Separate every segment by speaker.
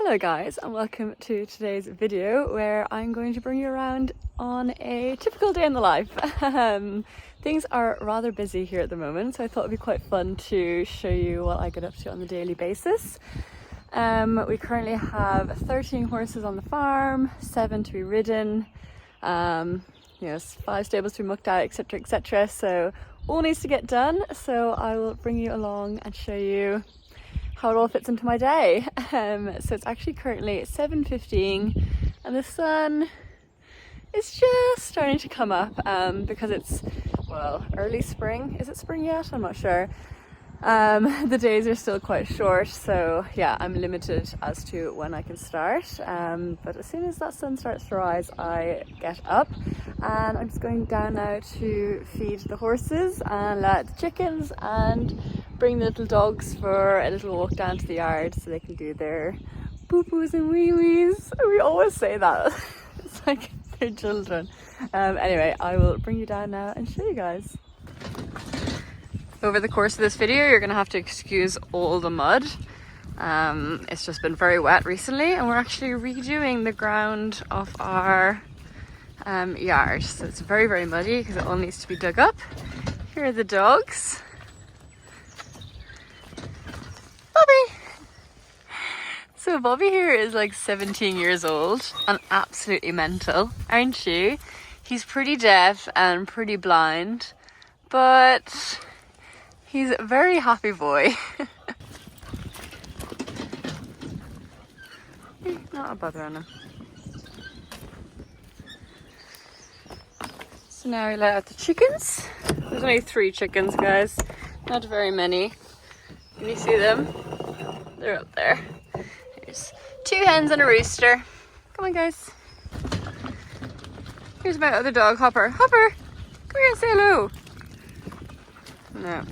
Speaker 1: Hello guys, and welcome to today's video where I'm going to bring you around on a typical day in the life. Things are rather busy here at the moment, so I thought it'd be quite fun to show you what I get up to on a daily basis. We currently have 13 horses on the farm, 7 to be ridden, 5 stables to be mucked out, etc, etc. So all needs to get done, so I will bring you along and show you how it all fits into my day. So it's actually currently 7:15 and the sun is just starting to come up because it's, well, early spring. Is it spring yet? I'm not sure. The days are still quite short, so yeah, I'm limited as to when I can start. But as soon as that sun starts to rise, I get up and I'm just going down now to feed the horses and let the chickens and bring the little dogs for a little walk down to the yard so they can do their poo-poos and wee-wees. We always say that. It's like they're children. Anyway, I will bring you down now and show you guys. Over the course of this video, you're going to have to excuse all the mud. It's just been very wet recently, and we're actually redoing the ground of our yard. So it's very, very muddy because it all needs to be dug up. Here are the dogs. Bobby! So Bobby here is like 17 years old and absolutely mental, aren't you? He's pretty deaf and pretty blind, but he's a very happy boy. Not a bother on him. So now we let out the chickens. There's only 3 chickens, guys. Not very many. Can you see them? They're up there. There's 2 hens and a rooster. Come on, guys. Here's my other dog, Hopper. Hopper! Come here and say hello. No.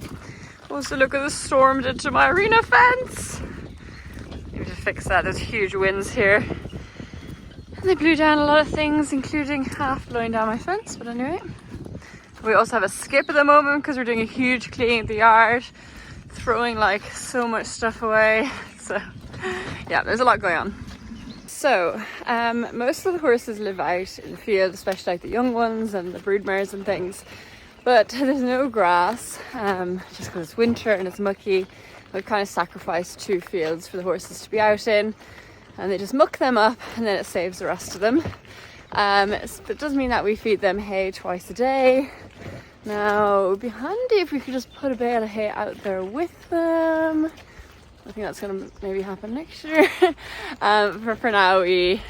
Speaker 1: Also, look at the storm did to my arena fence. Need to fix that. There's huge winds here. And they blew down a lot of things, including half blowing down my fence. But anyway, we also have a skip at the moment because we're doing a huge clean of the yard, throwing like so much stuff away. So yeah, there's a lot going on. So most of the horses live out in the field, especially like the young ones and the broodmares and things. But there's no grass, just because it's winter and it's mucky. We've kind of sacrificed 2 fields for the horses to be out in, and they just muck them up and then it saves the rest of them. It does mean that we feed them hay twice a day. Now, it would be handy if we could just put a bale of hay out there with them. I think that's going to maybe happen next year. For now, we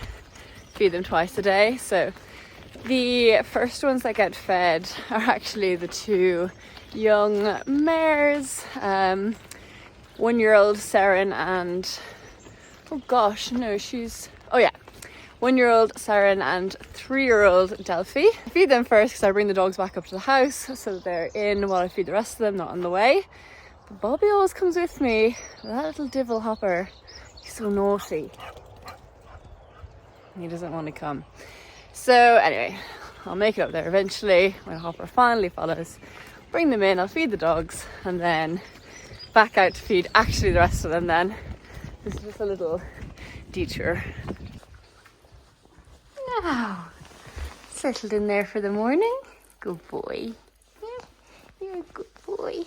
Speaker 1: feed them twice a day. So the first ones that get fed are actually the 2 young mares, 1-year-old Seren and, oh gosh, no, oh yeah, 1-year-old Seren and 3-year-old Delphi. I feed them first because I bring the dogs back up to the house so that they're in while I feed the rest of them, not on the way. But Bobby always comes with me. That little divil Hopper, he's so naughty. He doesn't want to come. So anyway, I'll make it up there eventually when Hopper finally follows. Bring them in, I'll feed the dogs, and then back out to feed actually the rest of them then. This is just a little detour. Now, settled in there for the morning. Good boy. Yeah, you're a good boy.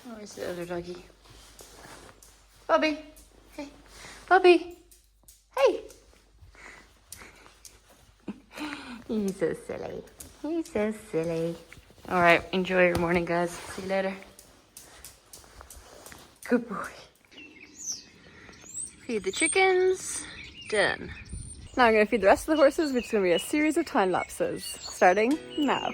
Speaker 1: Where's the other doggy? Bobby. Hey. Bobby. Hey. He's so silly. He's so silly. All right, enjoy your morning, guys. See you later. Good boy. Feed the chickens. Done. Now I'm going to feed the rest of the horses, which is going to be a series of time lapses, starting now.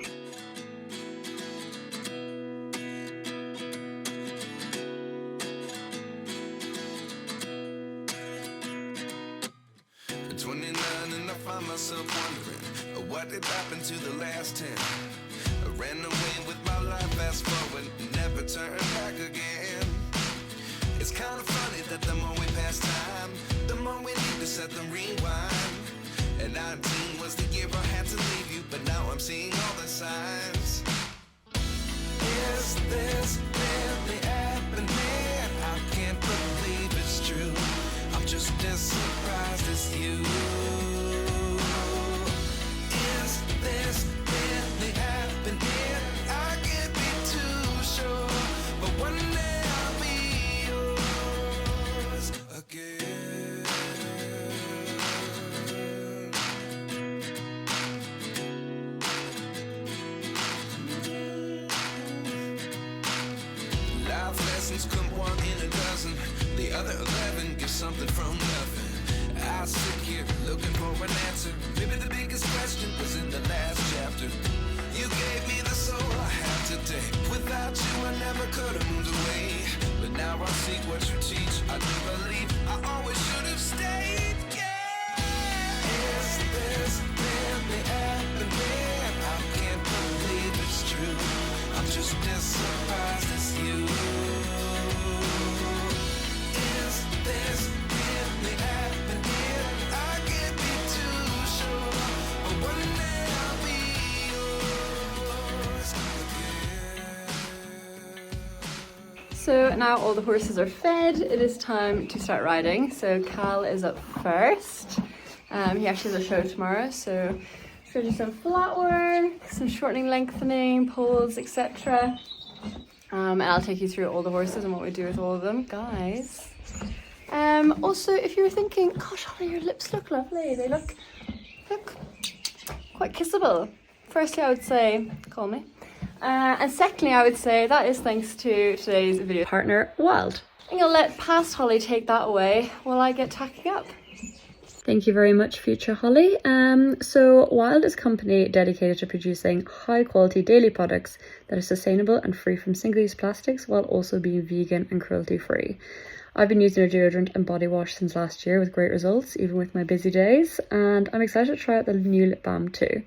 Speaker 2: Myself wondering what did happen to the last 10. I ran away with my life, fast forward, never turn back again. It's kind of funny that the more we pass time, the more we need to set them rewind. And 19 was the year I had to leave you, but now I'm seeing all the signs. Is this really happening? I can't believe it's true. just as surprised as you. Is this really happening? I can't be too sure, but one day I'll be yours again. Life lessons come one in a dozen. The other 11 give something from nothing. I sit here looking for an answer. Maybe the biggest question was in the last chapter. You gave me the soul I have today. Without you I never could have moved away. But now I see what you teach. I do believe I always should have stayed. Yeah. Is this really happening? I can't believe it's true. I'm just as surprised as you. Is this really happening? I can't be too sure, but one day I'll be yours again.
Speaker 1: So now all the horses are fed, it is time to start riding. So Cal is up first. He actually has a show tomorrow, so he's going to do some flat work, some shortening, lengthening, pulls, etc. And I'll take you through all the horses and what we do with all of them, guys. Also, if you were thinking, gosh, Holly, your lips look lovely. They look quite kissable. Firstly, I would say, call me. And secondly, I would say that is thanks to today's video partner, Wild. I'm gonna let past Holly take that away while I get tacking up. Thank you very much, future Holly. So Wild is a company dedicated to producing high quality daily products that are sustainable and free from single-use plastics while also being vegan and cruelty free. I've been using their deodorant and body wash since last year with great results, even with my busy days, and I'm excited to try out the new lip balm too.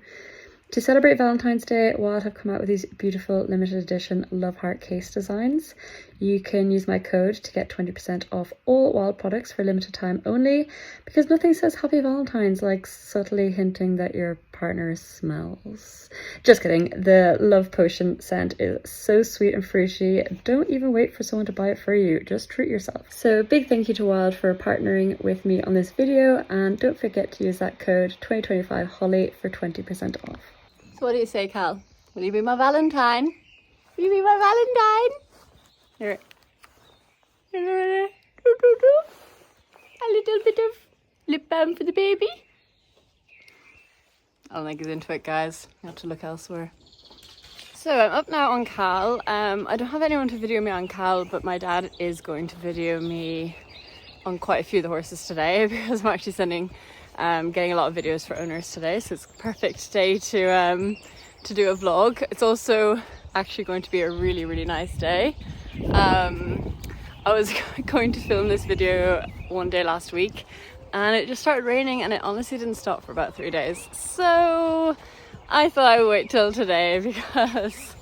Speaker 1: To celebrate Valentine's Day, Wild have come out with these beautiful limited edition love heart case designs. You can use my code to get 20% off all Wild products for a limited time only, because nothing says Happy Valentine's like subtly hinting that your partner smells. Just kidding, the love potion scent is so sweet and fruity. Don't even wait for someone to buy it for you, just treat yourself. So big thank you to Wild for partnering with me on this video, and don't forget to use that code 2025HOLLY for 20% off. So what do you say, Cal? Will you be my Valentine? Will you be my Valentine? Here. A little bit of lip balm for the baby. I don't think he's into it, guys. You have to look elsewhere. So I'm up now on Cal. I don't have anyone to video me on Cal, but my dad is going to video me on quite a few of the horses today because I'm actually getting a lot of videos for owners today, so it's a perfect day to do a vlog. It's also actually going to be a really nice day. I was going to film this video one day last week and it just started raining and it honestly didn't stop for about 3 days, so I thought I would wait till today because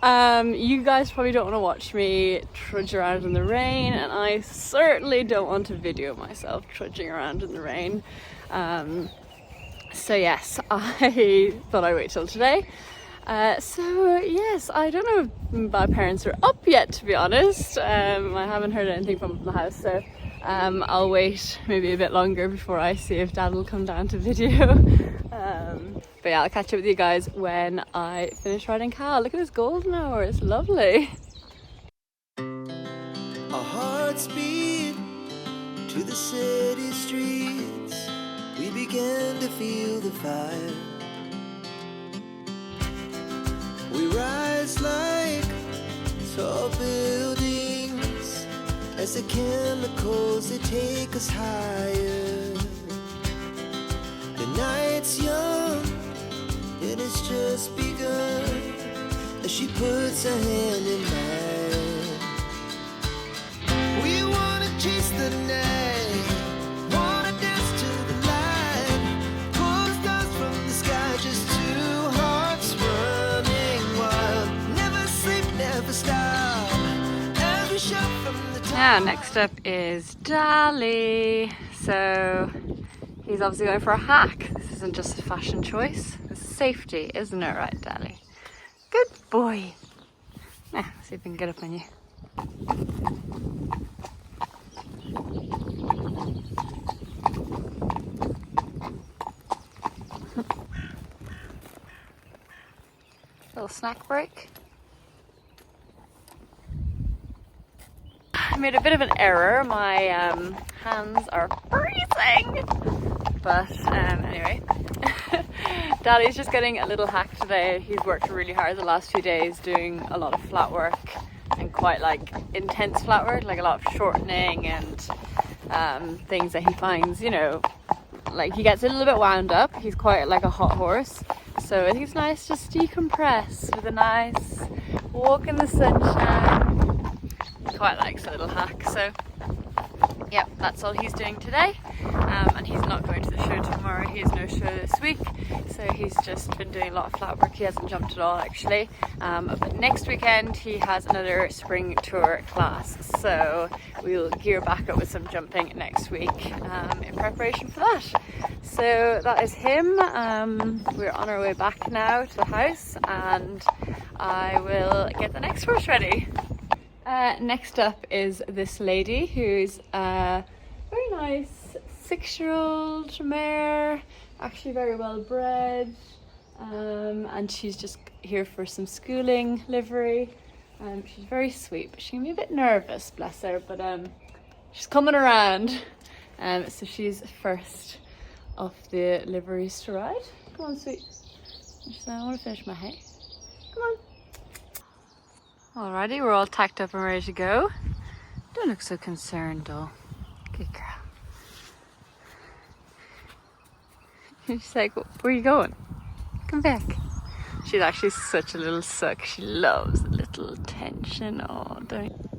Speaker 1: you guys probably don't want to watch me trudge around in the rain, and I certainly don't want to video myself trudging around in the rain. So yes, I thought I'd wait till today. So yes, I don't know if my parents are up yet, to be honest. I haven't heard anything from the house, so I'll wait maybe a bit longer before I see if Dad will come down to video. But yeah, I'll catch up with you guys when I finish riding Cal. Look at this golden hour, it's lovely.
Speaker 2: Our hearts beat to the city streets. We began to feel the fire. We rise like tall buildings as the chemicals, they take us higher. The night's young, it has just begun as she puts her hand in mine. We wanna chase the night, wanna dance to the light, pull the stars from the sky, just two hearts running wild. Never sleep, never stop, as we shout from the top.
Speaker 1: Now, next up is Dali. So he's obviously going for a hack. This isn't just a fashion choice. It's safety, isn't it, right, Dali? Good boy. Now, see if we can get up on you. little snack break. I made a bit of an error. My hands are freezing. But anyway, Daddy's just getting a little hack today. He's worked really hard the last few days doing a lot of flat work and quite like intense flat work, like a lot of shortening and things that he finds, you know, like he gets a little bit wound up. He's quite like a hot horse, so I think it's nice just to decompress with a nice walk in the sunshine. He quite likes a little hack, so yeah, that's all he's doing today. And he's not going to the show tomorrow. He has no show this week, so he's just been doing a lot of flat work. He hasn't jumped at all actually, but next weekend he has another spring tour class, so we'll gear back up with some jumping next week in preparation for that. So that is him. We're on our way back now to the house, and I will get the next horse ready. Next up is this lady who's a very nice 6-year-old mare, actually very well bred, and she's just here for some schooling livery. She's very sweet, but she can be a bit nervous, bless her, but she's coming around. So she's first of the liveries to ride. Come on, sweet. I want to finish my hay. Come on. Alrighty, we're all tacked up and ready to go. Don't look so concerned though. Good girl. She's like, where are you going? Come back. She's actually such a little suck. She loves a little attention. Oh, don't you?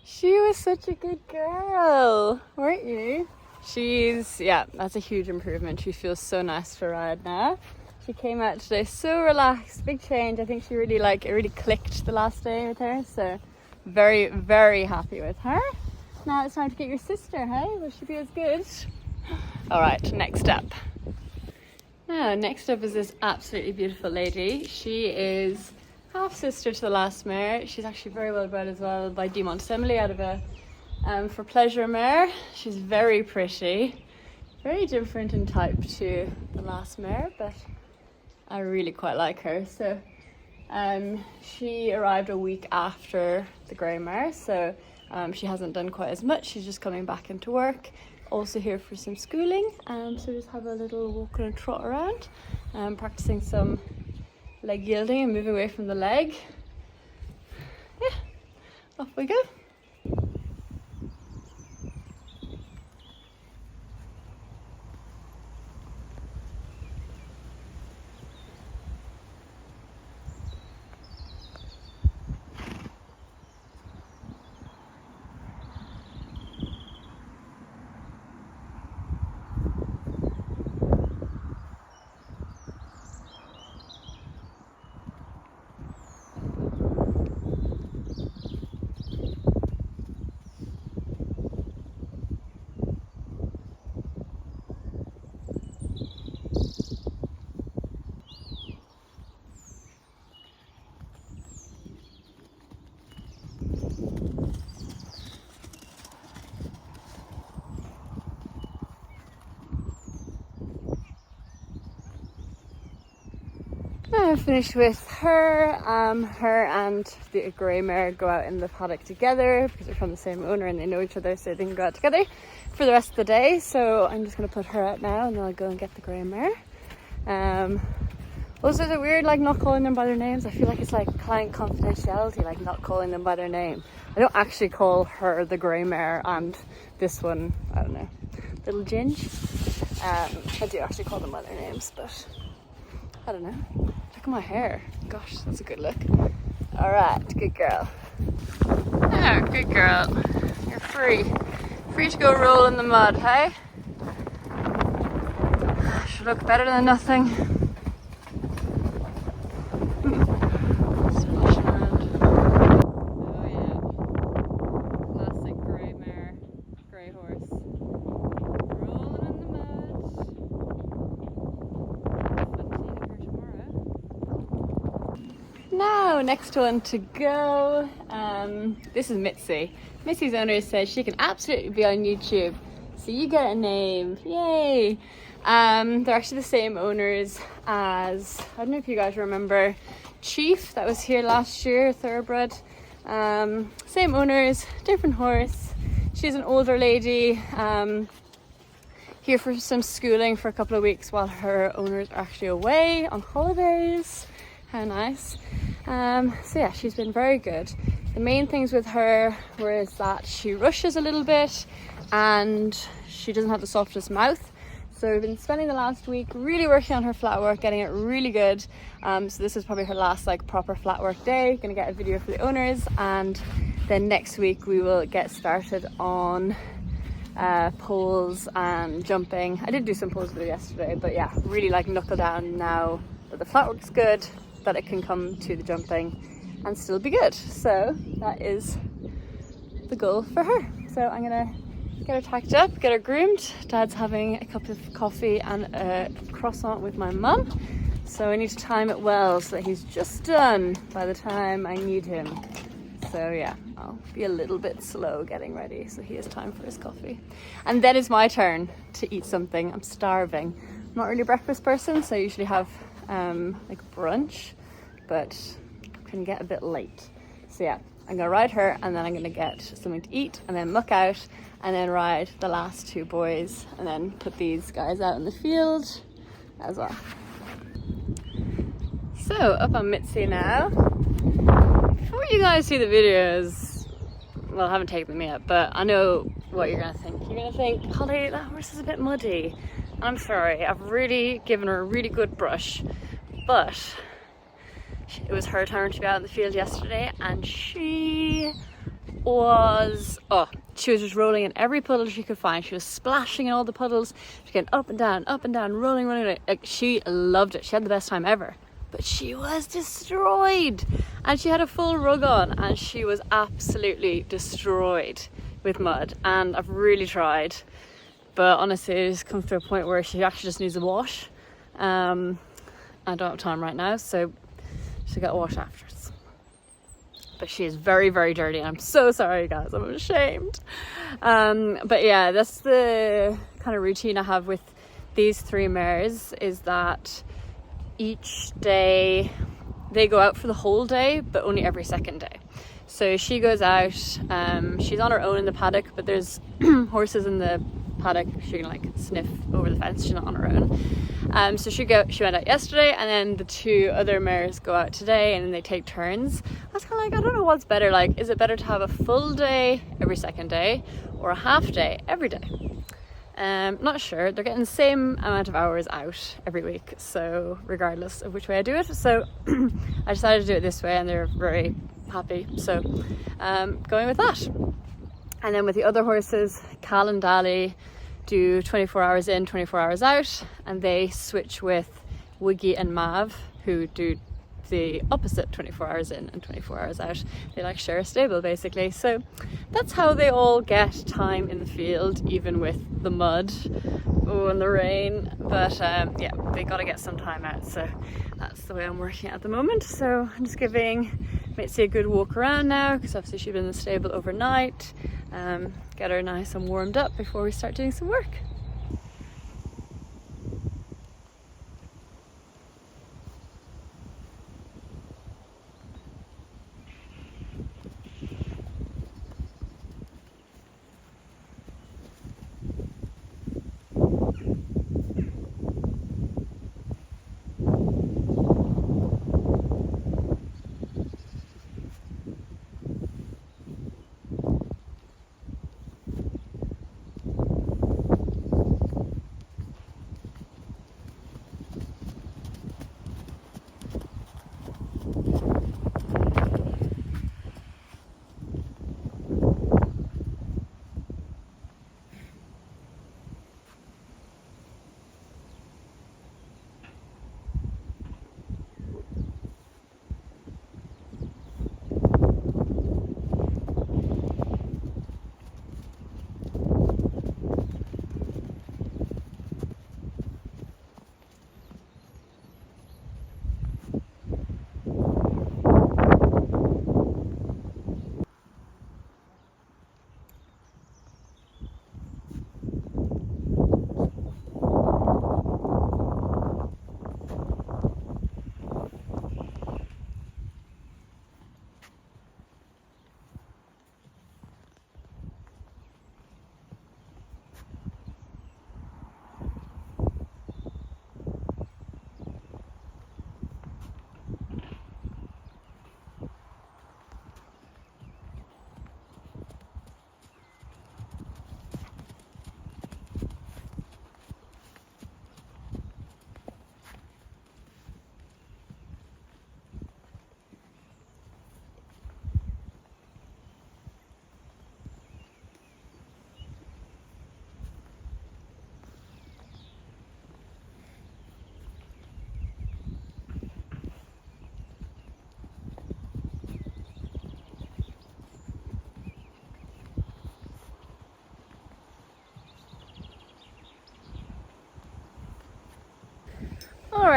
Speaker 1: She was such a good girl, weren't you? Yeah, that's a huge improvement. She feels so nice to ride now. She came out today so relaxed, big change. I think she really it really clicked the last day with her, so very, very happy with her. Now it's time to get your sister, hey? Will she be as good? All right, next up. Now, next up is this absolutely beautiful lady. She is half sister to the last mare. She's actually very well bred as well by De Montsemble out of a for pleasure mare. She's very pretty, very different in type to the last mare, but I really quite like her. So she arrived a week after the grey mare, so she hasn't done quite as much. She's just coming back into work, also here for some schooling, so just have a little walk and a trot around, practicing some leg yielding and moving away from the leg. Yeah, off we go. Now I'm finished with her. Her and the grey mare go out in the paddock together because they're from the same owner and they know each other, so they can go out together for the rest of the day. So I'm just going to put her out now and then I'll go and get the grey mare. Also, is it weird like not calling them by their names? I feel like it's like client confidentiality, like not calling them by their name. I don't actually call her the grey mare and this one, I don't know, little Ginge. I do actually call them by their names, but I don't know. Look at my hair. Gosh, that's a good look. All right, good girl. Oh, good girl. You're free. Free to go roll in the mud, hey? Should look better than nothing. Splashing around. Oh yeah. Classic grey mare, grey horse. Rolling in the mud. Now, next one to go. This is Mitzi. Mitzi's owner says she can absolutely be on YouTube, so you get a name. Yay! They're actually the same owners as, I don't know if you guys remember, Chief that was here last year, Thoroughbred. Same owners, different horse. She's an older lady, here for some schooling for a couple of weeks while her owners are actually away on holidays. How nice. So yeah, she's been very good. The main things with her was that she rushes a little bit and she doesn't have the softest mouth. So we've been spending the last week really working on her flat work, getting it really good. So this is probably her last like proper flat work day. Gonna get a video for the owners, and then next week we will get started on poles and jumping. I did do some poles with her yesterday, but yeah, really like knuckle down now that the flat work's good, that it can come to the jumping and still be good. So that is the goal for her. So I'm gonna get her tacked up, get her groomed. Dad's having a cup of coffee and a croissant with my mum, so I need to time it well so that he's just done by the time I need him. So yeah, I'll be a little bit slow getting ready so he has time for his coffee. And then it's my turn to eat something. I'm starving. I'm not really a breakfast person, so I usually have like brunch, but can get a bit late. So yeah, I'm gonna ride her and then I'm gonna get something to eat and then muck out and then ride the last two boys and then put these guys out in the field as well. So up on Mitzi now. Before you guys see the videos, well, I haven't taken them yet, but I know what you're gonna think. You're gonna think, Holly, that horse is a bit muddy. I'm sorry, I've really given her a really good brush, but it was her turn to be out in the field yesterday and she was just rolling in every puddle she could find. She was splashing in all the puddles. She was getting up and down, rolling. Like, she loved it. She had the best time ever. But she was destroyed. And she had a full rug on and she was absolutely destroyed with mud. And I've really tried. But honestly, it's come to a point where she actually just needs a wash. I don't have time right now, so she got a wash afterwards. But she is very, very dirty. I'm so sorry, guys. I'm ashamed. But yeah, that's the kind of routine I have with these three mares, is that each day they go out for the whole day, but only every second day. So she goes out, she's on her own in the paddock, but there's horses in the paddock. She can like sniff over the fence. She's not on her own. So she went out yesterday, and then the two other mares go out today, and then they take turns. I was kind of like, I don't know what's better. Like, is it better to have a full day every second day or a half day every day? Not sure. They're getting the same amount of hours out every week, so regardless of which way I do it. So I decided to do it this way, and they're very happy. So going with that. And then with the other horses, Cal and Dali do 24 hours in, 24 hours out, and they switch with Wiggy and Mav, who do the opposite, 24 hours in and 24 hours out. They like share a stable basically. So that's how they all get time in the field, even with the mud and the rain. But yeah, they got to get some time out, so that's the way I'm working at the moment. So I'm just giving Mitzi a good walk around now, because obviously she's been in the stable overnight. Get her nice and warmed up before we start doing some work.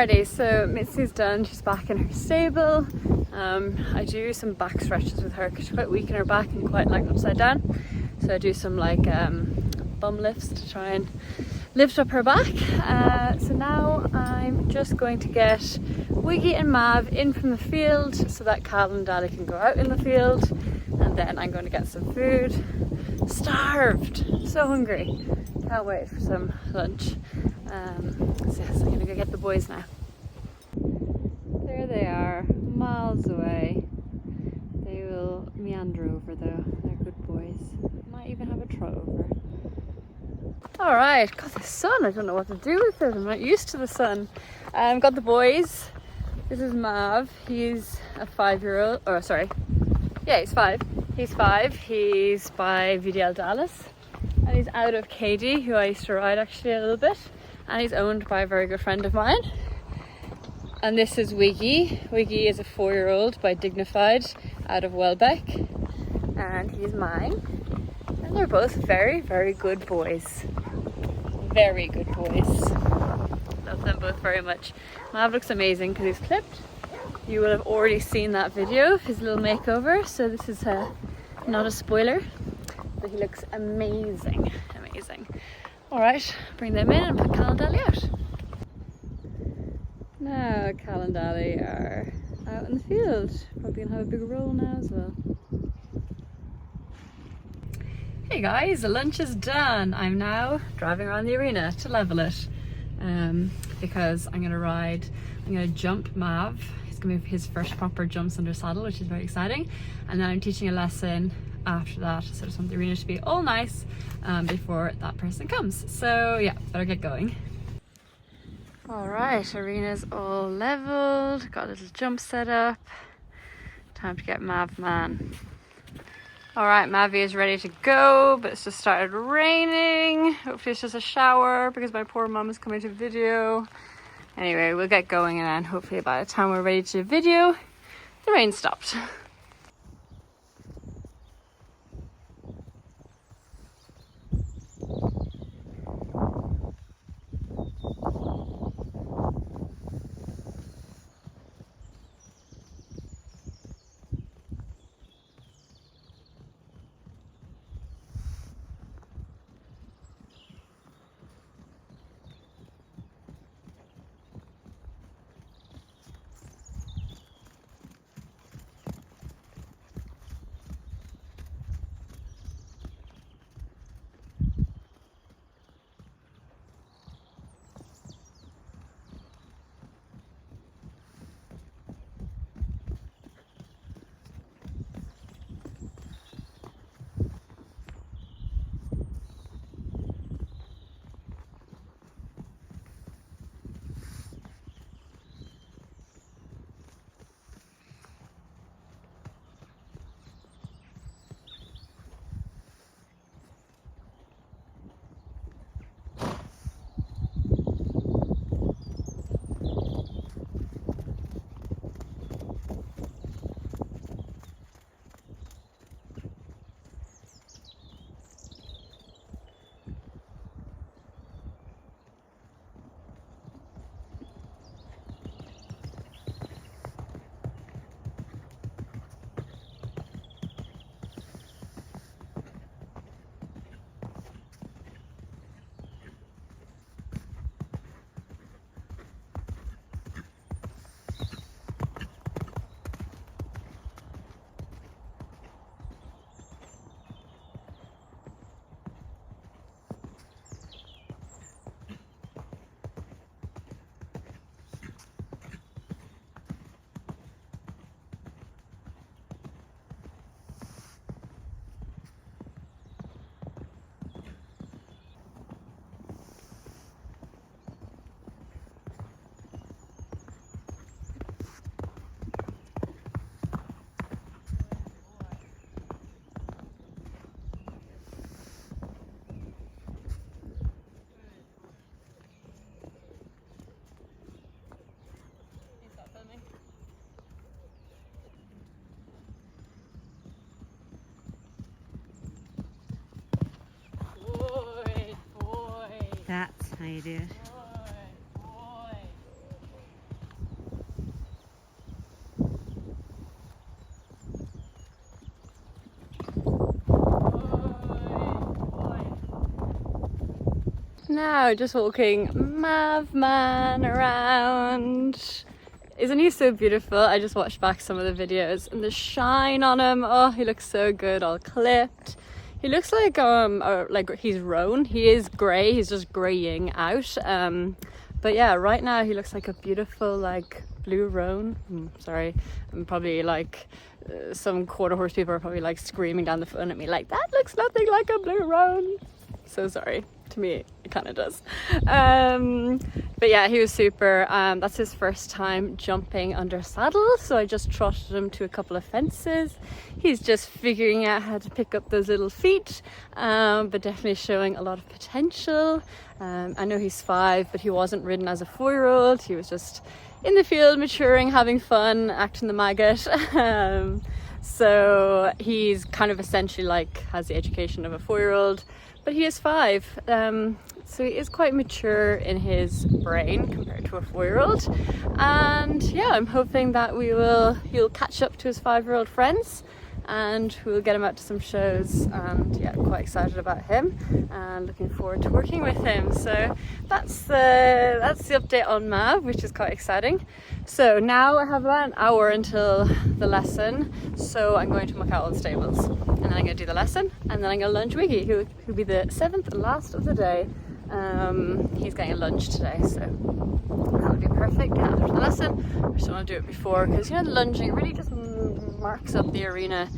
Speaker 1: Alrighty, so Mitzi's done, she's back in her stable. I do some back stretches with her because she's quite weak in her back and quite like upside down. So I do some like bum lifts to try and lift up her back. So now I'm just going to get Wiggy and Mav in from the field so that Cal and Daddy can go out in the field, and then I'm going to get some food. Starved, so hungry, can't wait for some lunch. So yes, I'm going to go get the boys now. There they are, miles away. They will meander over though, they're good boys. Might even have a trot over. Alright, got the sun, I don't know what to do with it, I'm not used to the sun. Got the boys. This is Mav, he's a 5-year-old, or sorry, yeah, he's 5. He's 5, he's by VDL Dallas, and he's out of Katie, who I used to ride actually a little bit, and he's owned by a very good friend of mine. And this is Wiggy. Wiggy is a 4-year-old by Dignified out of Welbeck, and he's mine. And they're both very, very good boys. Very good boys. Love them both very much. Mav looks amazing because he's clipped. You will have already seen that video of his little makeover, so this is not a spoiler, but he looks amazing, amazing. Alright, bring them in and put Cal and Dally out. Now Cal and Dally are out in the field. Probably gonna have a big roll now as well. Hey guys, the lunch is done. I'm now driving around the arena to level it because I'm gonna jump Mav. It's gonna be his first proper jumps under saddle, which is very exciting. And then I'm teaching a lesson after that, so I just want the arena to be all nice before that person comes. So yeah, better get going. Alright, arena's all leveled, got a little jump set up. Time to get Mav man. Alright, Mavi is ready to go, but it's just started raining. Hopefully it's just a shower because my poor mum is coming to video. Anyway, we'll get going, and then hopefully by the time we're ready to video, the rain stopped. That's how you do it. now just walking Mav Man around. Isn't he so beautiful? I just watched back some of the videos and the shine on him. Oh, he looks so good, all clipped. He looks like he's roan. He is grey, he's just greying out. But yeah, right now he looks like a beautiful like blue roan. Sorry, I'm probably like some quarter horse people are probably like screaming down the phone at me like, that looks nothing like a blue roan. So sorry, to me it kind of does. But yeah, he was super. That's his first time jumping under saddle, so I just trotted him to a couple of fences. He's just figuring out how to pick up those little feet, but definitely showing a lot of potential. I know he's 5, but he wasn't ridden as a 4-year-old. He was just in the field, maturing, having fun, acting the maggot. So he's kind of essentially like has the education of a 4-year-old, but he is 5. So he is quite mature in his brain compared to a 4-year-old. And yeah, I'm hoping that he'll catch up to his 5-year-old friends, and we'll get him out to some shows. And yeah, I'm quite excited about him and looking forward to working with him. So that's the update on Mav, which is quite exciting. So now I have about an hour until the lesson, so I'm going to muck out all the stables, and then I'm going to do the lesson, and then I'm going to lunch Wiggy, who'll be the 7th last of the day. He's getting a lunch today, so that would be perfect. Yeah, after the lesson, I just want to do it before, because you know, the lunging really just marks up the arena.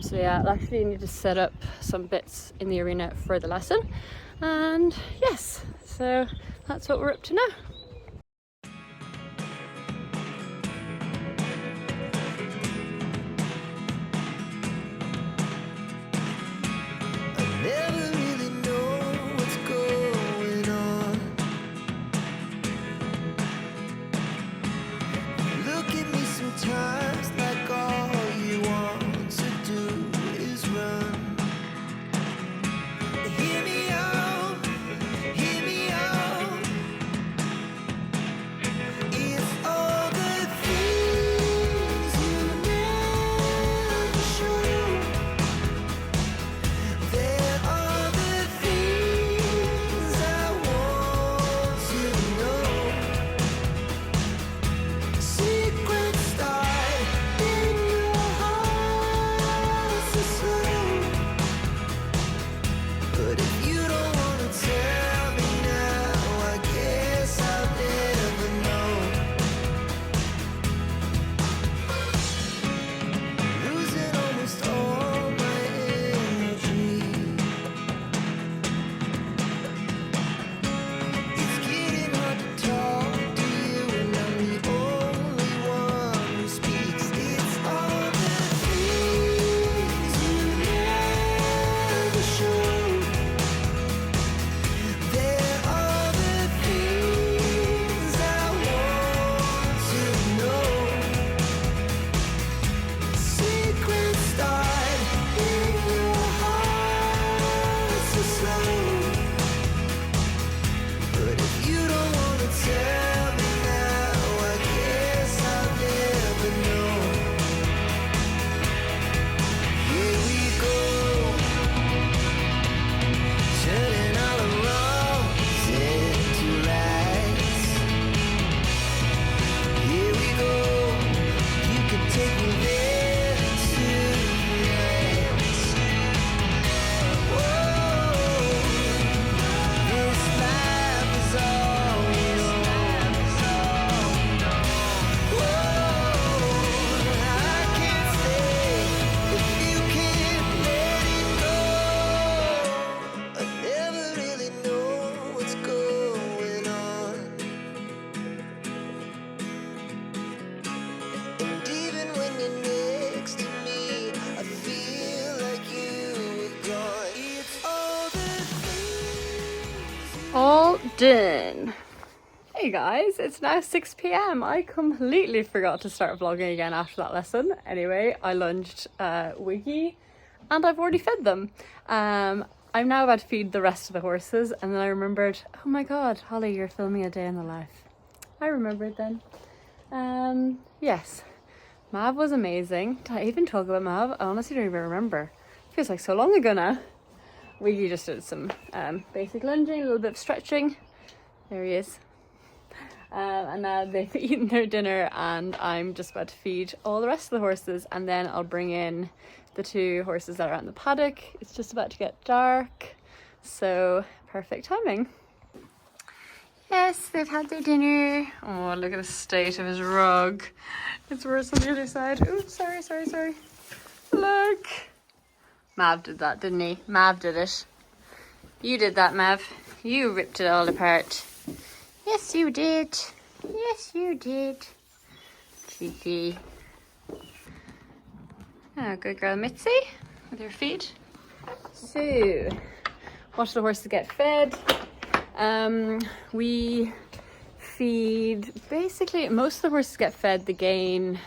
Speaker 1: So yeah, I'll actually need to set up some bits in the arena for the lesson. And yes, so that's what we're up to now. All done. Hey guys, it's now 6 p.m. I completely forgot to start vlogging again after that lesson. Anyway, I lunged Wiggy and I've already fed them. I'm now about to feed the rest of the horses, and then I remembered, oh my god, Holly, you're filming a day in the life. I remembered then. Yes, Mav was amazing. Did I even talk about Mav? I honestly don't even remember. It feels like so long ago now. Wiggy just did some basic lunging, a little bit of stretching. There he is. And now they've eaten their dinner and I'm just about to feed all the rest of the horses, and then I'll bring in the 2 horses that are out in the paddock. It's just about to get dark, so perfect timing. Yes, they've had their dinner. Oh, look at the state of his rug. It's worse on the other side. Oops, sorry. Look. Mav did that, didn't he? Mav did it. You did that, Mav. You ripped it all apart. Yes, you did. Yes, you did. Cheeky. Oh, good girl, Mitzi, with her feet. So, watch the horses get fed. We feed, basically, most of the horses get fed the gain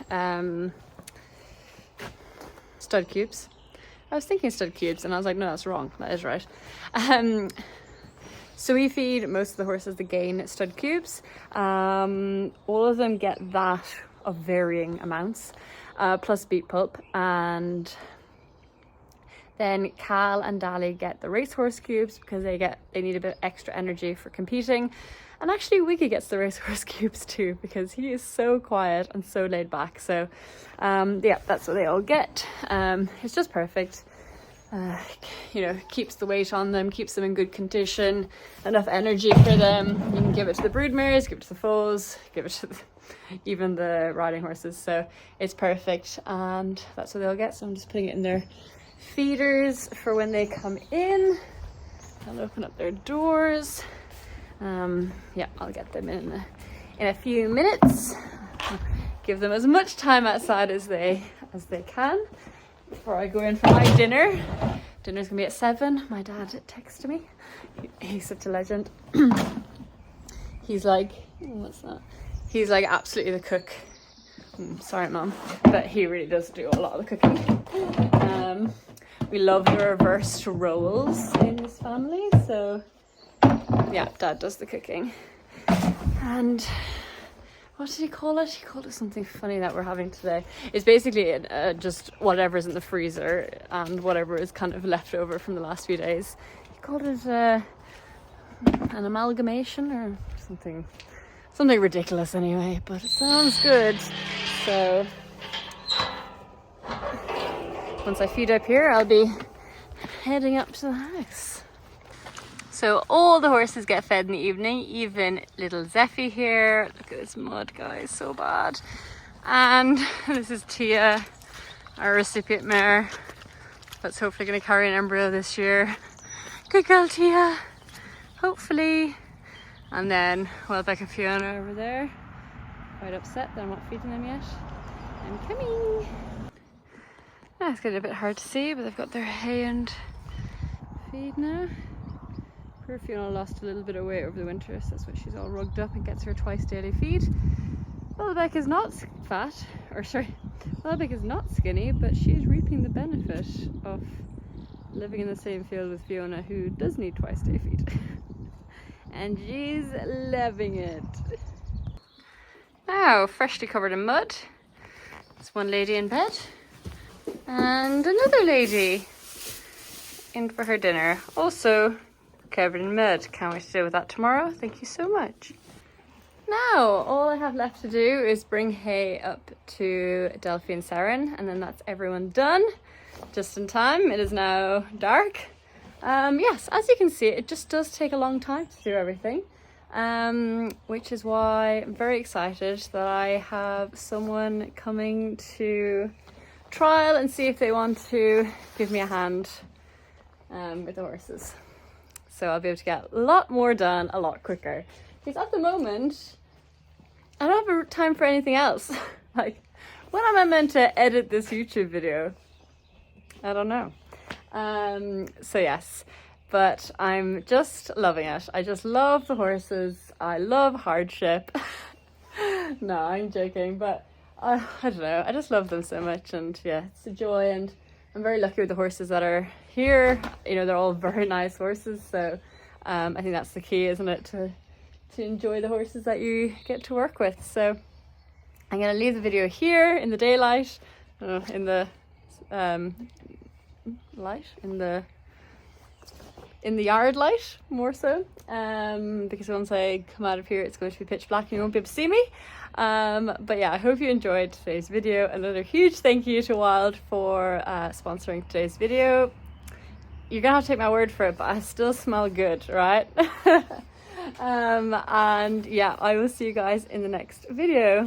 Speaker 1: stud cubes. I was thinking stud cubes and I was like, no, that's wrong. That is right. So we feed most of the horses the gain stud cubes. All of them get that of varying amounts, plus beet pulp, and then Cal and Dali get the racehorse cubes because they need a bit extra energy for competing. And actually Wiggy gets the racehorse cubes too because he is so quiet and so laid back. So yeah, that's what they all get. It's just perfect. You know, keeps the weight on them, keeps them in good condition, enough energy for them. You can give it to the broodmares, give it to the foals, give it to even the riding horses. So it's perfect, and that's what they'll get. So I'm just putting it in their feeders for when they come in. I'll open up their doors. Yeah, I'll get them in a few minutes. Give them as much time outside as they can before I go in for my dinner. Dinner's gonna be at 7. My dad texted me. He's such a legend. He's like, what's that? He's like absolutely the cook. Sorry, Mum, but he really does do a lot of the cooking. We love the reversed roles in this family, so yeah, Dad does the cooking. And what did he call it? He called it something funny that we're having today. It's basically just whatever's in the freezer and whatever is kind of left over from the last few days. He called it an amalgamation or something ridiculous anyway, but it sounds good. So once I feed up here, I'll be heading up to the house. So all the horses get fed in the evening, even little Zeffy here. Look at this mud, guys, so bad. And this is Tia, our recipient mare, that's hopefully going to carry an embryo this year. Good girl, Tia, hopefully. And then Welbeck and Fiona over there, quite upset that I'm not feeding them yet. I'm coming. It's getting a bit hard to see, but they've got their hay and feed now. Poor Fiona lost a little bit of weight over the winter, so that's why she's all rugged up and gets her twice daily feed. Welbeck is not Welbeck is not skinny, but she's reaping the benefit of living in the same field with Fiona, who does need twice daily feed. And she's loving it. Now, freshly covered in mud. There's one lady in bed. And another lady in for her dinner. Also covered in mud. Can't wait to deal with that tomorrow. Thank you so much. Now, all I have left to do is bring hay up to Delphi and Saren, and then that's everyone done. Just in time. It is now dark. Yes, as you can see, it just does take a long time to do everything. Which is why I'm very excited that I have someone coming to trial and see if they want to give me a hand with the horses. So I'll be able to get a lot more done a lot quicker. Because at the moment, I don't have time for anything else. Like, when am I meant to edit this YouTube video? I don't know. So yes, but I'm just loving it. I just love the horses. I love hardship. No, I'm joking, but I don't know. I just love them so much, and yeah, it's a joy, and I'm very lucky with the horses that are here. You know, they're all very nice horses, so I think that's the key, isn't it, to enjoy the horses that you get to work with. So I'm going to leave the video here in the daylight, in the light, in the in the yard light more so, because once I come out of here it's going to be pitch black and you won't be able to see me. But yeah, I hope you enjoyed today's video. Another huge thank you to Wild for sponsoring today's video. You're gonna have to take my word for it, but I still smell good, right? And yeah, I will see you guys in the next video.